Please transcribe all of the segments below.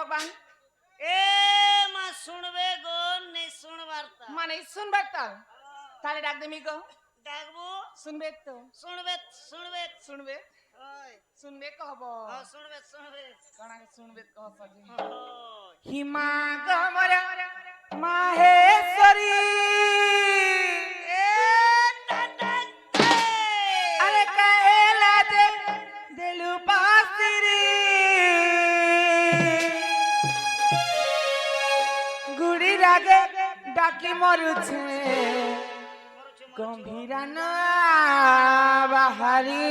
भगवान ए मा सुनबे गो नहीं सुनबार ता माने सुनबे तो ताले डाक देमी गो डाकबो सुनबे तो सुनबे सुनबे सुनबे ओय सुनबे कहबो हां सुनबे सुनबे कणा के सुनबे कह सके ओय हिमा गमर माहेश्वरी ए टाटा अरे कहेला दे दिलु पासिरी गुड़ी रागे डाकी मरुछे गंभीरा ना बाहरी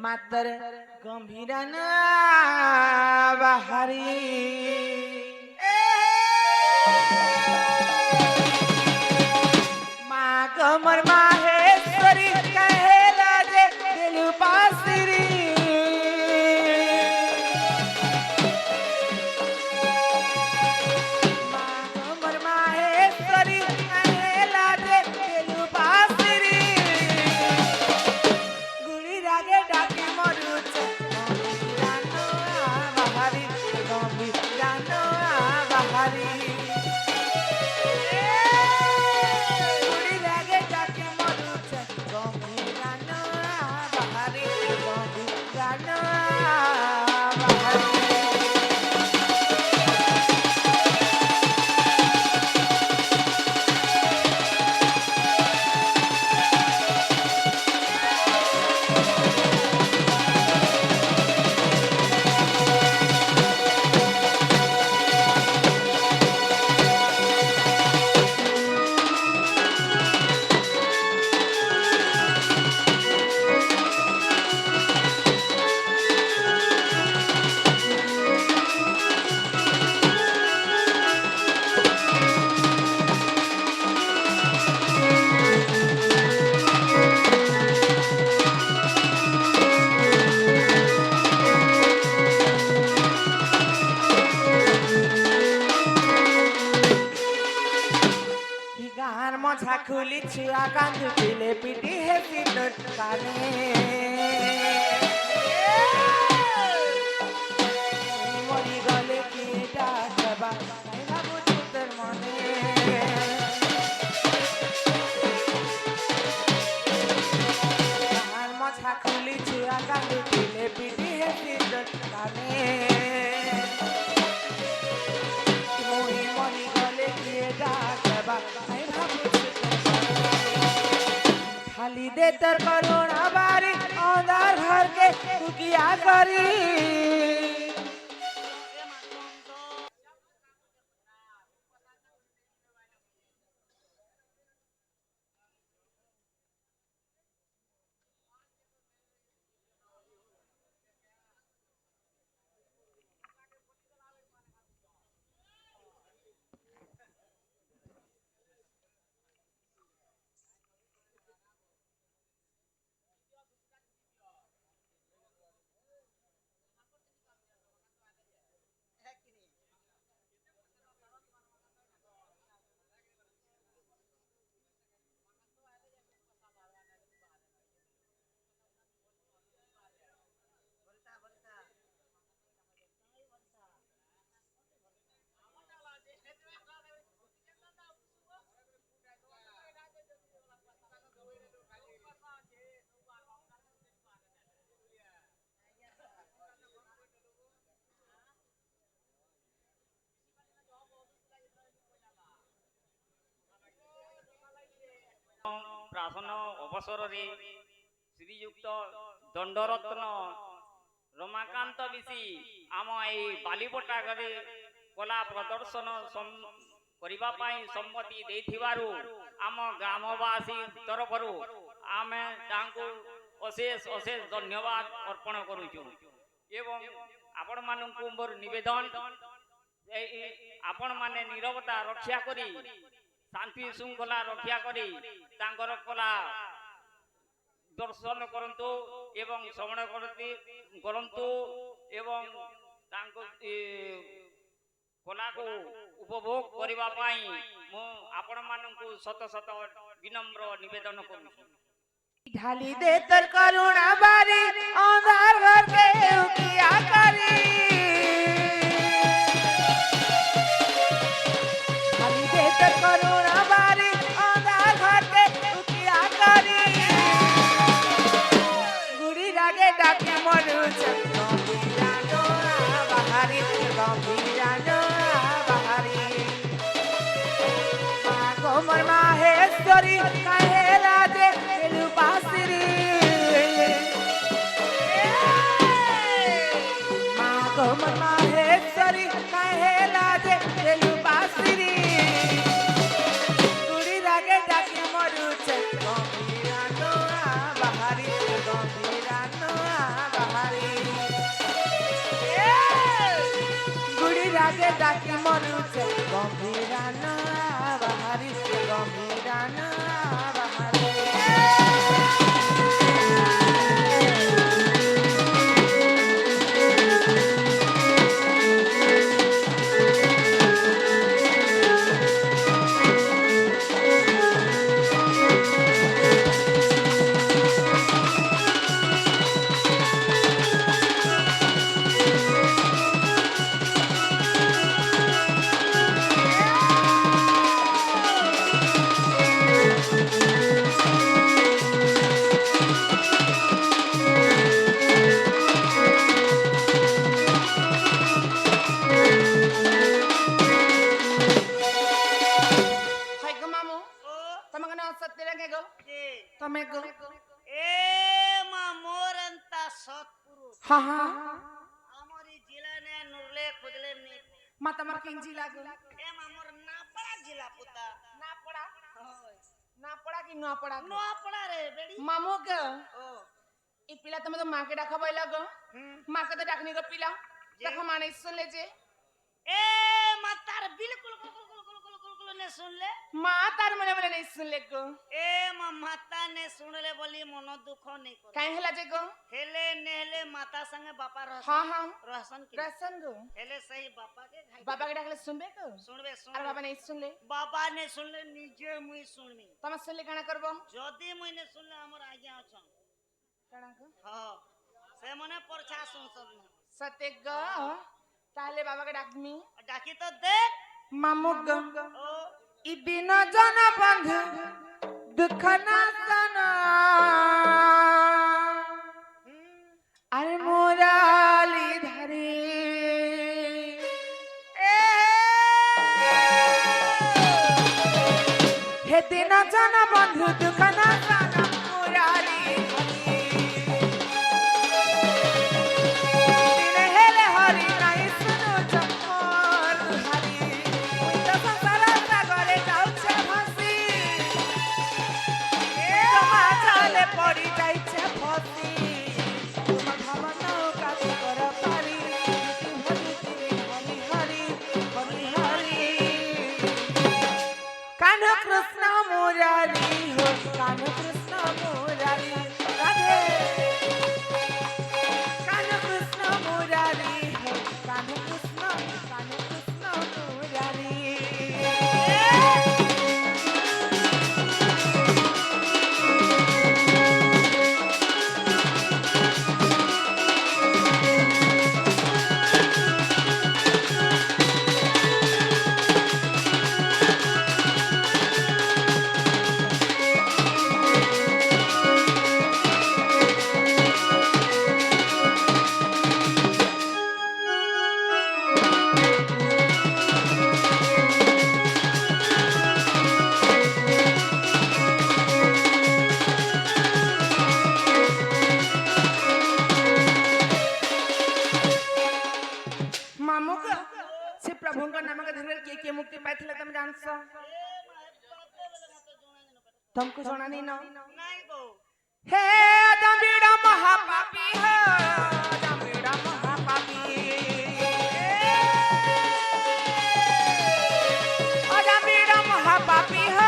मातर गंभीरा ना बाहरी माँ कमर माहेश्वरी कहेला जे दिल पासिरी माँ कमर माहेश्वरी कहेला जे दिल पासिरी गुड़ी रागे डाकी मरुचे गंभीरा ना बाहरी गंभीरा ना बाहरी মছা খুলি ছুয়া কান্দু পিলে পিটি হেসি তোর কানে মরি গলে কি ডাকবা তাই ভাবুছি তোর মনে গান মছা খুলি ছুয়া কান্দু পিলে পিটি হেসি তোর কানে মরি গলে কি ডাকবা खाली दे तर करुणा बारी अंधार घर के तू किया करी प्रासन अवसर श्रीयुक्त दंडरत्न रमाकांत विशी आम ए बालीपटा कला प्रदर्शन करने सम्मति देथिबारु आम ग्रामवासी तरफ आम अशेष अशेष धन्यवाद अर्पण करुचु एवं आपण मानकु मोर निवेदन आपण माने नीरवता रक्षा करी शांति श्रृंखला रक्षा करी तांकर कला दर्शन करंतु एवं श्रवण करंतु एवं तांको कला को उपभोग करबा पाई मो आपण मानकु शत शत विनम्र निवेदन करू ढाली दे तर करुणा बारी अंधार घर के किया करी ডাকি মরুছে গম্ভীরা নোয়া বাহারি গম্ভীরা নোয়া বাহারি মা গোমর মাহেশ্বরী কাহে রাজে রূপাশ্রী মা গোমর মাহেশ্বরী কাহে রাজে রূপাশ্রী গুড়ি রাগে ডাকি মরুছে গম্ভীরা নোয়া বাহারি গম্ভীরা নোয়া বাহারি গুড়ি রাগে ডাকি মরুছে গম্ভীরা নোয়া বাহারি গম্ভীরা নোয়া বাহারি হাই গো মামু ও তোমাকে না সত্যি লাগে গো কে তুমি গো এ মা মোর এন্তা সৎপুরুষ হা হা আমারি জিলা নে নুরলে খুদলে নি মা তোমার কিঞ্জি লাগো এ মা মোর নাপড়া জিলা পুতা না পড়া না পড়া কি না পড়া নোয়াপড়া রে বেড়ি মামু গো ও এই পিলা তুমি তো মাকে ডাকাবাই লাগো মাকে তো ডাকনি গো পিলা দেখো মানে শুনলে যে এ মা তার বিলকুল কুল কুল কুল কুল কুল কুল কুল নে শুনলে মা তার মনে মনে নেই শুনলে গো এ মা মাতা নে শুনলে বলি মন দুঃখ নেই করে কাই হেলা যে গো হেলে নেলে মাতা সঙ্গে বাপা হ্যাঁ হ্যাঁ রহসন কি রসন গো হেলে সেই বাপা কে ঘাই বাবাকে ডাকলে শুনবে গো শুনবে আর শুনবে বাবা নেই শুনলে বাবা নে শুনলে নিজে মুই শুনমি তোমার শুনলে কানা করবো যদি মুই নে শুনলে আমার আজ্ঞা অছন কানা গো হ্যাঁ সে মনে পরছা সংসদ সত্যি গো তাহলে বাবাকে ডাকমি ডাকি তো দেখ মামু গো ও ই বিন জন বন্ধু দুঃখ না জানা আর মুরালি ধারে হে দিন জন বন্ধু দুঃখ না জানা মুরালি দিনে হেলে হরি নাই শুনু চমর হারি ওই তো সংসার সাগরে যাচ্ছে ভাসি তোমা চালে পড়ি যাইছে ফসি তোমার ভাবনা কাজ কর পারি হরি হরি হরি হরি হরি কান কৃষ্ণ মুরারি হো কান কৃষ্ণ মুরারি রাধে কান কৃষ্ণ মুরারি হো কান কৃষ্ণ মুরারি मामू को से प्रभु का नाम का धरकर के मुक्ति पाई थी तुम जान सो तुमको सुना नहीं ना নাই গো हे दंबिड़ा महापापी हो दंबिड़ा महापापी ओ दंबिड़ा महापापी हो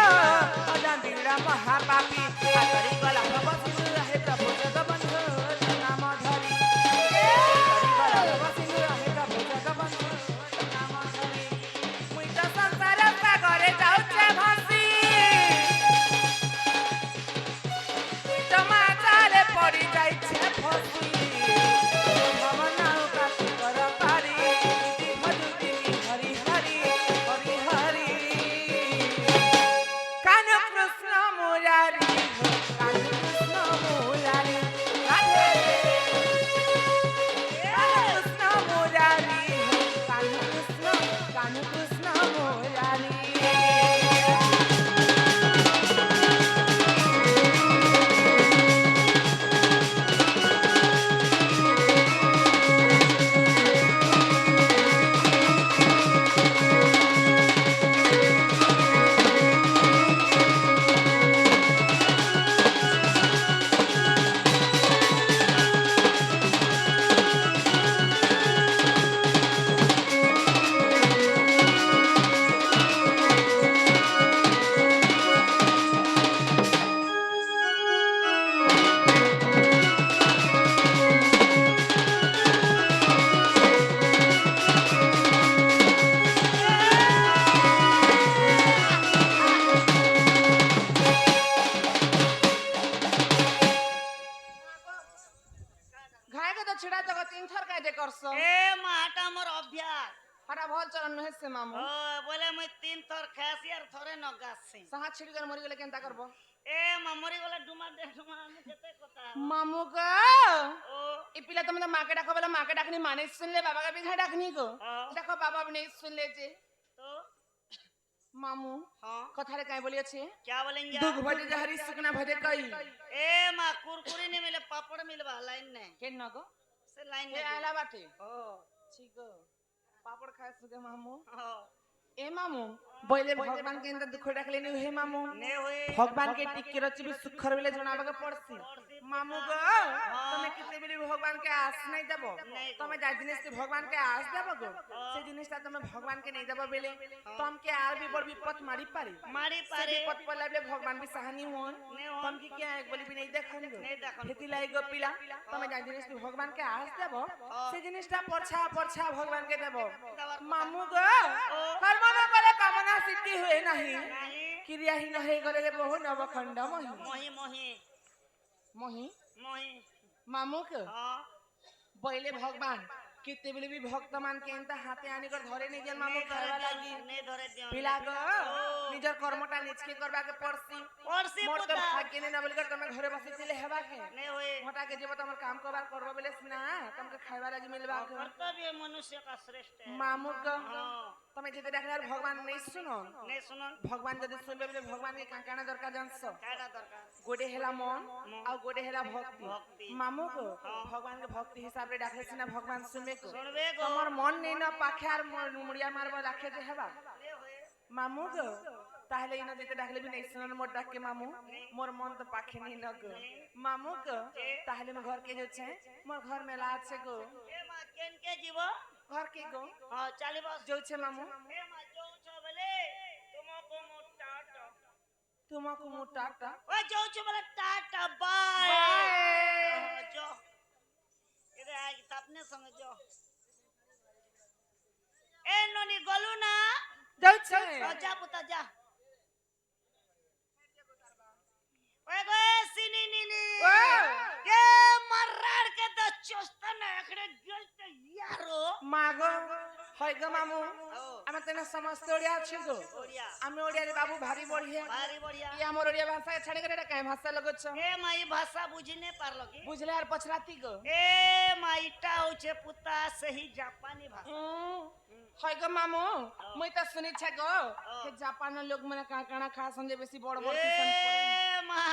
ओ दंबिड़ा महापापी करी गला बस रहे प्रभु जगबंधु नाम धरी करी गला बस रहे प्रभु जगबंधु नाम धरी मुई तो संसार सागरे जाउचे भासी তোমা চালে পড়ি যাইছে खाए के तो छिड़ा तो 3 थर काहे दे करसो ए মা এটা আমার অভ্যাস हटा भल चलन नहे से मामू ও বলে মুই 3 থর খাসি আর থরে নগাসি सहा छिड़ कर मरी गेले केनता करबो এ মা মরি গলা ডুমা দে ডুমা আমি কেতে কথা मामू का ও ई पिला तुम तो माके डाको बोला माके डाकनी माने सुन ले बाबा का भी डाकनी को हाँ। देखो बाबा भी नहीं सुन ले जे তো मामू হ্যাঁ कथारे काहे बोलिए छे क्या बोलेंगे दुख भजे जहरी सुकना भजे कई ए মা কুরকুরি নে মিলে পাপড় মিলবা লাইন নে के नको সে লাইন ये নে आला बाटे ও ठीक हो पापड़ खाए सुके मामू ও ए मामू बोले भगवान के अंदर दुख डाक लेनी हे मामू নে হয়ে भगवान के टिके रची भी सुखर बेले जनाबा के पड़सी मामू गो तमे किते बेले भगवान के आस नहीं देबो नहीं तमे जा जिनिस के भगवान के आस देबो गो से जिनिसटा तमे भगवान के नहीं देबो बेले तम के आर भी बड़ विपत मारी पारी मारी से पारे विपत पर लाबले भगवान भी सहानी होन नहीं होन। तम की क्या एक बोली भी नहीं देखन गो नहीं देखन। हेती लाई गो पिला तमे जा जिनिस के भगवान के आस देबो से जिनिसटा परछा परछा भगवान के देबो मामू गो कर्म न करे कामना सिद्धि हुए नहीं नहीं क्रियाहीन हे गले रे बहु नवखंड मोहि मोही मोही मोहि मोही मामू के हाँ पहले भगवान कितने बेले भी भक्त मान के एंता हाथे आने कर धरे नहीं जन मामू खावा लागी नहीं धरे दियो पिला गो निजर कर्मटा निचके करबा के पड़सी पड़सी मोर तो पुता भाग्य ने ना बोलकर तमे घरे बसी तिले हेबा के नहीं होए मोटा के जेब तमर काम करबा करबो बेले ना तमके खावा लागी मिलबा के कर्तव्य मनुष्य का श्रेष्ठ है मामू के हाँ तमे जेते देखलार भगवान नहीं सुनो नहीं सुनो भगवान जदि सुनबे बेले भगवान के काकाना दरकार जानसो काड़ा दरकार गोडे हेला मन और गोडे हेला भक्ति भक्ति। मामू को भगवान के भक्ति हिसाब रे डाके सिना भगवान सुनबे को सुनबे गो हमर मन नहीं ना पाखे आर मुड़िया मारबा राखे जे हेबा नहीं होए मामू को ताहले इना जेते डाकले भी नहीं सुनन मोर डाक के मामू मोर मन तो पाखे नहीं न को मामू को ताहले में घर के जो छे मोर घर में लाज से को ए मां केन के जीवो घर के गो हां चाली बस जो छे मामू ए मां जो छ बोले तुमको मोटा तुमको मुटाटा ओ जो छ बोले टाटा बाय बाय जो इधर आ अपने संग जो ए नोनी गलू ना जो छे जा पुता जा ओए गो सिनी नीनी ओ ये मर्राड़ के द चोस्तन एकड़े गेल ते यारो मागो होय गो मामू আমি তেনা সমস্ত ওড়িয়া আছি গো ओडिया আমি ওড়িয়া রে বাবু ভারী বড়িয়া भारी बढ़िया ই আমার ওড়িয়া ভাষা ছাড়ে করে কাই ভাষা লগছ ए माई भाषा बुझी नहीं पारलो की বুঝলে আর পছরাতি গো ए माईटा होचे पुता सही जापानी भाषा হয় গো মামু মই তো শুনিছে গো যে জাপানের লোক মানে কাকানা খাসন যে বেশি বড় বড় কিসন পড়ে ए मां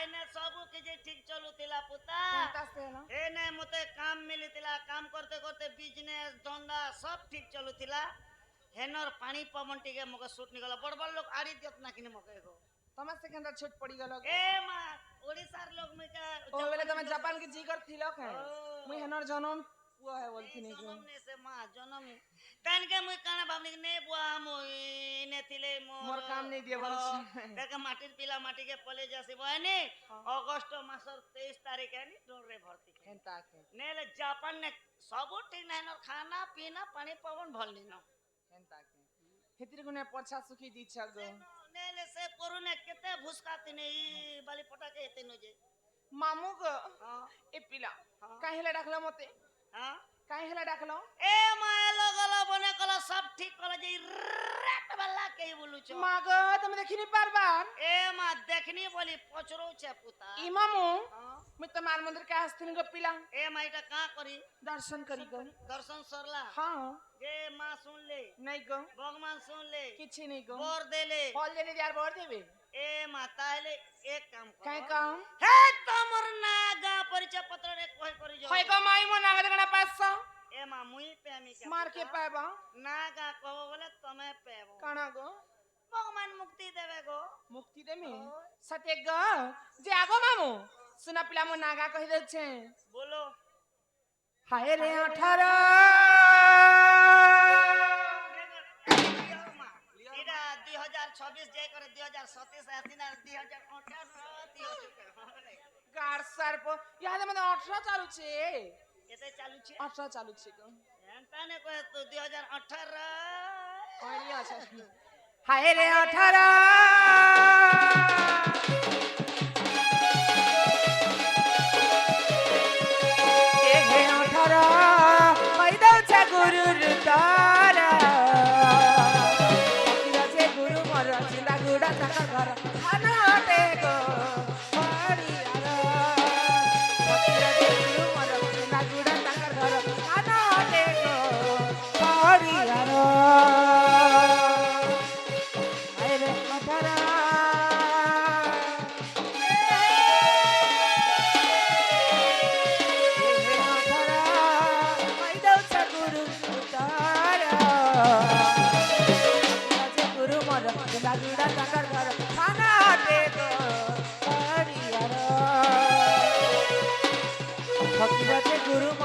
एने सब के जे ठीक चलुतिला पुता কোনটা সে না एने मते काम मिलितिला काम करते करते बिजनेस धंधा सब ठीक चलुतिला हेनर पानी पवन टिके मके सूट निकला बड़ बड़ लोग आड़ी दियत ना किने मके गो তোমার সেখানটা ছোট পড়ি গেল ए मां ओडिसार लोग में का ও বলে তুমি জাপান কি জিগর থিল কে মুই হেনর জনম পুয়া হে বলছিনি গো जनम ने से मां जनम तन के मुई काना भावनी ने बुआ मुई ने थिले मोर काम नहीं दिए बोलछ देखे माटिर पिला माटी के पले जासी बहनी अगस्त मासर 23 तारीख है नी डोरे भर्ती के হেনতা কে नेले जापान ने सब ठीक नहीं न खाना पीना पानी पवन भलनी न হেনতা কে হেতির গুনে পছা সুখী দিছ গো नेले से कोरोना केते भुसकाती नहीं बाली पटाके हेते न जे মামু গো हां এ পিলা কাই হেলা ডাকলো মতে हां কাই হেলা ডাকলো ए माय लगला बने कला सब ठीक कला जे रात वाला के बोलू छ মা গো তুমি দেখিনি পারবার ए मां देखनी बोली पचरो छे पुता ই মামু हां মুই তোমার মন্দির কে আসতিন গো পিলা ए माईटा का करी दर्शन करी गो दर्शन सरला हाँ जे मां सुन ले नहीं गो भगवान सुन ले किछि नहीं गो बोर दे ले फल देने दियार बोर देबे ए माता ले एक काम कर काई काम हे तमर नागा परिचय पत्र रे कोई करी जो होय गो माई मो नागद गना 500 ए मां मुई पे आमी के मार के पाबा नागा कहबो बोले तमे पेबो काना गो भगवान मुक्ति देवे गो मुक्ति देमी सत्य गो जे आगो मामू सुना पिला मो नागा कहि दे छे बोलो हाय रे 18 इडा 2026 जे करे 2027 आसिना 2018 गार सर पो याद मने 18 चालू छे केते चालू छे 18 चालू छे गो एंता ने कहे तो 2018 बढ़िया छे हाय रे 18 ए हे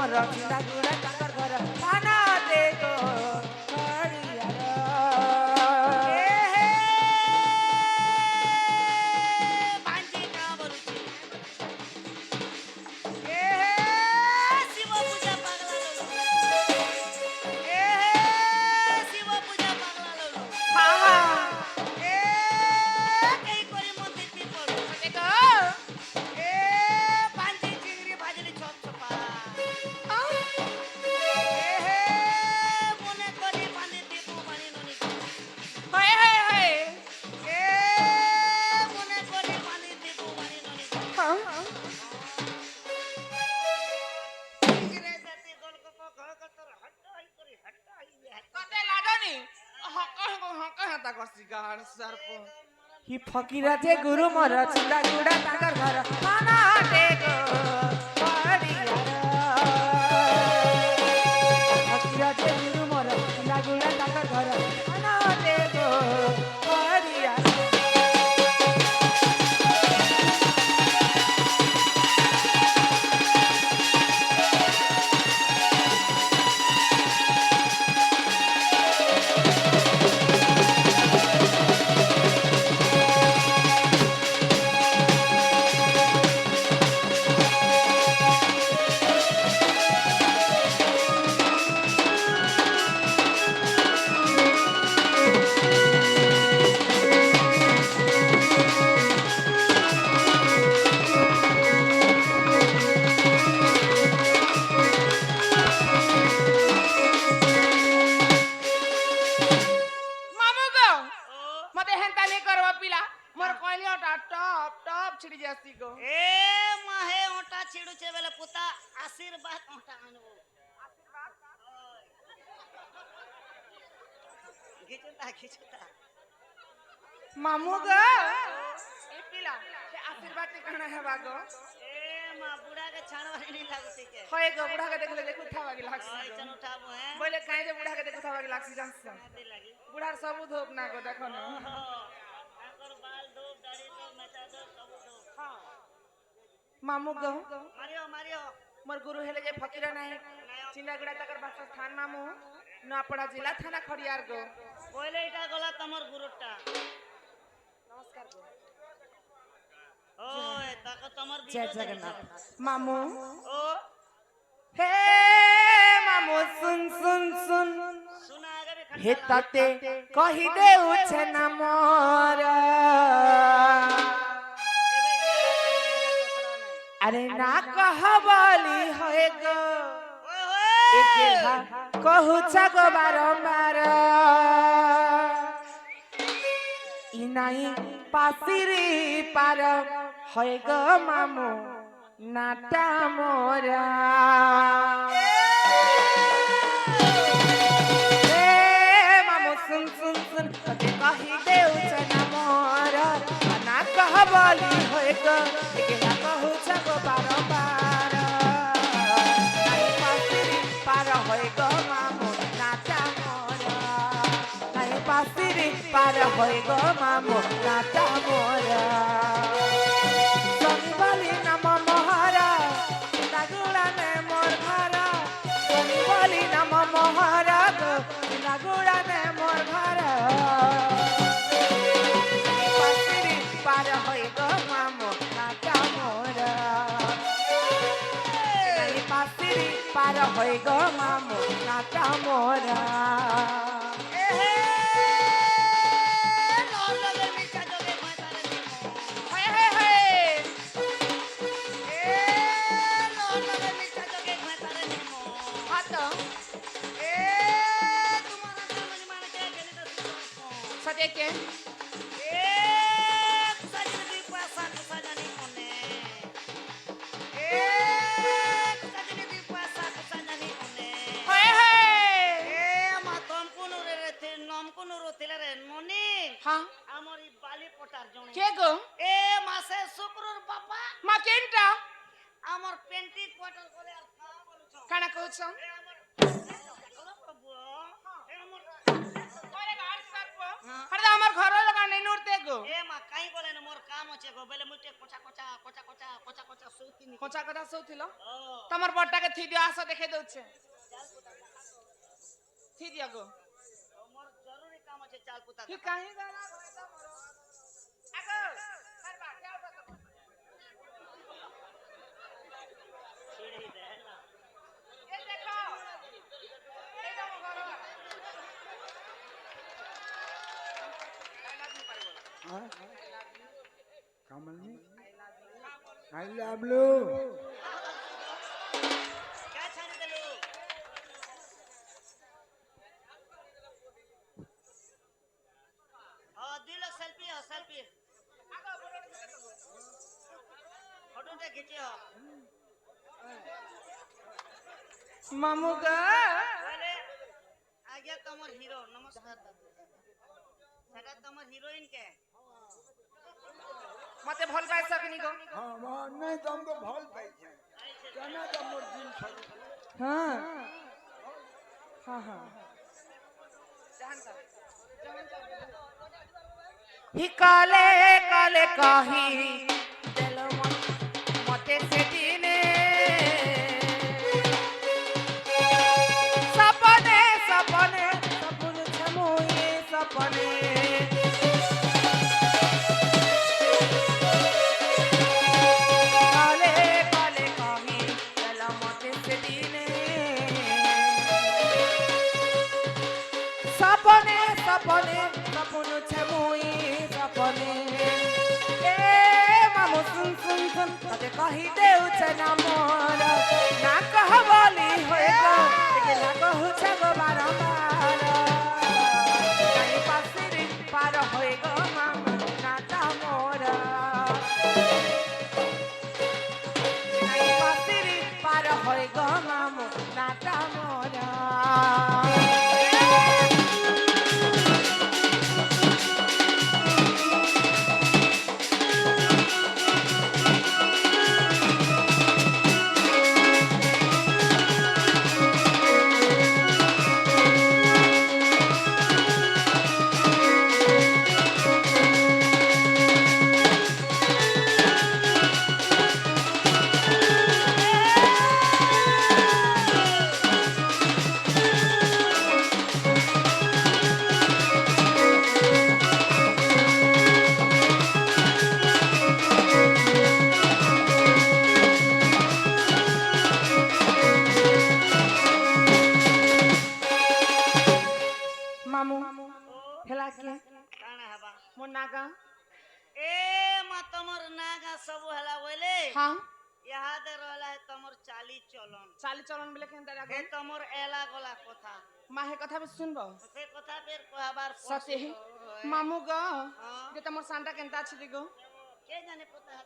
मोर चिंता गुड़ा ताकर घर थाना दे गो खड़ियार ए हे भांजी का बरुची ए हे शिव पूजा पागला लोलो ए हे शिव पूजा पागला लोलो हाँ हाँ ए कई करी मती ती पड़ो देखो ए भांजी चिंगरी भाजली छप छपा ए हे मने करी बांधी ती तू बाणी ननी हाय हाय हाय ए मने करी बांधी ती तू बाणी ननी हाँ चिंगरे जाती गोल को घर का तर हटाई करी हटाई कते लाडनी हक हता कसिगार सर्प ही फकीरा जे गुरु मोर चिंता गुड़ा ताकर घर थाना दे गो खड़ियार फकीरा जे गुरु मोर चिंता गुड़ा ताकर घर थाना दे गो खड़ियार मामू गो मते हेंता नहीं करवा पिला मोर कहली ओटा टॉप टॉप छिड़ी जासी गो ए माहे ओटा छिड़ू छे बेले पुता आशीर्वाद ओटा आनबो घिचता मामू गो ए पिला से आशीर्वाद के कहना है बागो ए मां बुढ़ा के छाणवारी नहीं लागती के होय गो बुढ़ा के देखले देखु थावा के लागसी ओइ चन उठाबो है बोले काहे जे बुढ़ा के देखु थावा के लागसी जानस दे लागी बुढ़ार सब धोप ना गो देखो न आकर बाल दो दाढ़ी दो मेटा दो सब दो हां मामू गो मारियो मारियो मोर गुरु हेले जे फकीरा नाही चिंदा गुड़ा तकर बास स्थान मामू नपड़ा जिला थाना खड़ियार गो पहले इटा गला तमर गुरुटा नमस्कार गो ओए ताको तमर जय जगन्नाथ मामू ओ हे मामू सुन सुन सुन सुना आगे भी खंडा हे ताते कहि दे उछे ना मोर अरे ना कहबली होए गो ओए एक गेहा कहू छगो बारंबार इ नाही पासिरी पार होए गो मामू नाटा मोरा ए मामू सुन सुन सुन कते कहि दे उछे ना मोर ना कहबली होए गो एक गेहा कहू छगो बारंबार नाही पासिरी पार होए गो मामू नाटा मोरा नाही पासिरी पार होए गो मामू नाटा मोरा सोनी बोली नाम मोहरा नागुड़ा ने मोर घरा सोनी बोली नाम मोहरा गो नागुड़ा ने मोर घरा पासिरी पार होए गो मामू नाटा मोरा नाही पासिरी पार होए गो मामू नाटा मोरा ए हे लोर लगे मीठा जोगे मातारे निमो हाय हाय हाय ए लोर लगे मीठा जोगे मातारे निमो हाथ ए तुम्हारा समझ मान के गेली तो सजे के ए कुसाजी दी पैसा कुसाजानी कोने ए कुसाजी दी पैसा कुसाजानी कोने हाय हाय ए मा तुम कोनु रे थे नम कोनु रोथिले रे ननी हाँ हमर ई बाली पटार जणी के गो ए मासे शुक्रर बापा मा केनटा हमर पेंटी क्वार्टर करे आ का बोलु छ काना कहू छ ए हमर देखलो प्रभु ए हमर ओरे गाड़ सर्प হ্যাঁ। আরে আমার ঘর লগা নেই নুরতে গো এ মা কাই গলে না মোর কাম আছে গো বেলে মুই তে কোচা কোচা কোচা কোচা কোচা কোচা সৌতি নি কোচা কথা সৌথিল ও তোমার বড়টাকে থি দিও আস দেখে দউছে থি দিও গো ও, মোর জরুরি কাম আছে চাল পুতা কি কাহি গালা ঘরে তো মর আগো করবা যাও তো ছিড়ি দে না এ দেখো এই তো ঘর कमल में आई लव यू क्या छाड़ी देलु हां दिल सेल्फी हो सेल्फी फोटो ते खींचे हो মামু গো बोले आगे तमर हीरो नमस्कार सेटा तमर हीरोइन के মতে ভাল পাই सकनी गो हाँ वहाँ नहीं तो हमको भल पाई है कहना तो मोर दिन छोड़ हां हां हां ही काले काले काही दिल मते से दिने सपने सपने सपन छमोए सपने काले काले काही दिल मते से दिने सपने सपने सपन छमोए सपने ए मामू सुन सुन सुन तते कही देउ छ ना मोर ना कहबली होएगा के ना कहू छ गो बारंबार कहीं पासिरी पार होएगा मामू नाटा मोर कहीं पासिरी पार होएगा मामू नाटा मोर मामू हेला के काना हबा मो नागा ए मा तमर नागा सब हला बोले हां यहाँ दे रहला है तमर चाली चलन चाली चलन बेले केनता हे लागो तमर एला गला कथा माहे कथा भी सुनबो से कथा फेर कहबार सते मामू गो हां जे तमर सांडा केनता छी दिगो के जाने पता है